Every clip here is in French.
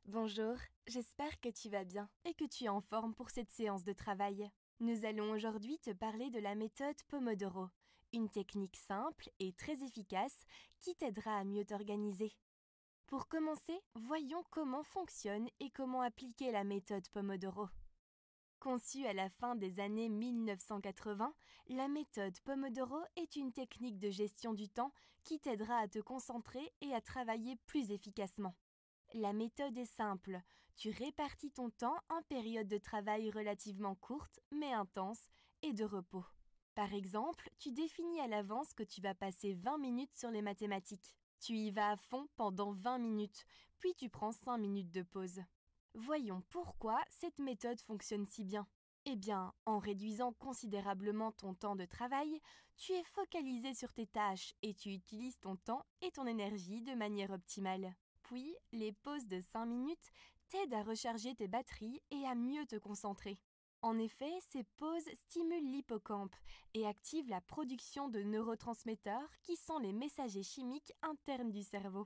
Bonjour, j'espère que tu vas bien et que tu es en forme pour cette séance de travail. Nous allons aujourd'hui te parler de la méthode Pomodoro, une technique simple et très efficace qui t'aidera à mieux t'organiser. Pour commencer, voyons comment fonctionne et comment appliquer la méthode Pomodoro. Conçue à la fin des années 1980, la méthode Pomodoro est une technique de gestion du temps qui t'aidera à te concentrer et à travailler plus efficacement. La méthode est simple, tu répartis ton temps en périodes de travail relativement courtes mais intenses et de repos. Par exemple, tu définis à l'avance que tu vas passer 20 minutes sur les mathématiques. Tu y vas à fond pendant 20 minutes, puis tu prends 5 minutes de pause. Voyons pourquoi cette méthode fonctionne si bien. Eh bien, en réduisant considérablement ton temps de travail, tu es focalisé sur tes tâches et tu utilises ton temps et ton énergie de manière optimale. Puis, les pauses de 5 minutes t'aident à recharger tes batteries et à mieux te concentrer. En effet, ces pauses stimulent l'hippocampe et activent la production de neurotransmetteurs qui sont les messagers chimiques internes du cerveau.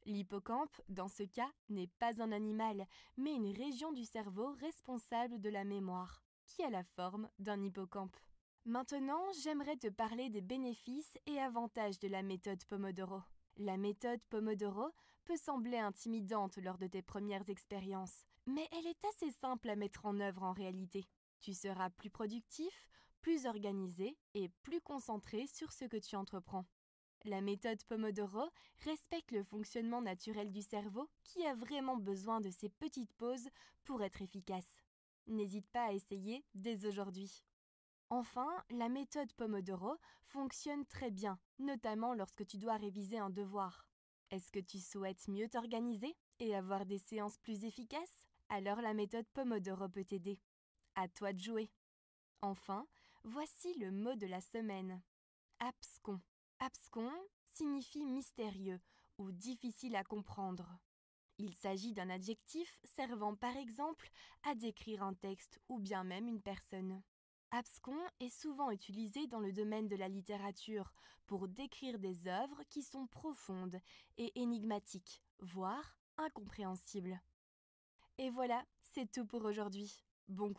L'hippocampe, dans ce cas, n'est pas un animal, mais une région du cerveau responsable de la mémoire, qui a la forme d'un hippocampe. Maintenant, j'aimerais te parler des bénéfices et avantages de la méthode Pomodoro. La méthode Pomodoro peut sembler intimidante lors de tes premières expériences, mais elle est assez simple à mettre en œuvre en réalité. Tu seras plus productif, plus organisé et plus concentré sur ce que tu entreprends. La méthode Pomodoro respecte le fonctionnement naturel du cerveau qui a vraiment besoin de ces petites pauses pour être efficace. N'hésite pas à essayer dès aujourd'hui. Enfin, la méthode Pomodoro fonctionne très bien, notamment lorsque tu dois réviser un devoir. Est-ce que tu souhaites mieux t'organiser et avoir des séances plus efficaces? Alors la méthode Pomodoro peut t'aider. À toi de jouer. Enfin, voici le mot de la semaine. Abscon. Abscon signifie mystérieux ou difficile à comprendre. Il s'agit d'un adjectif servant par exemple à décrire un texte ou bien même une personne. Abscon est souvent utilisé dans le domaine de la littérature pour décrire des œuvres qui sont profondes et énigmatiques, voire incompréhensibles. Et voilà, c'est tout pour aujourd'hui. Bon courage.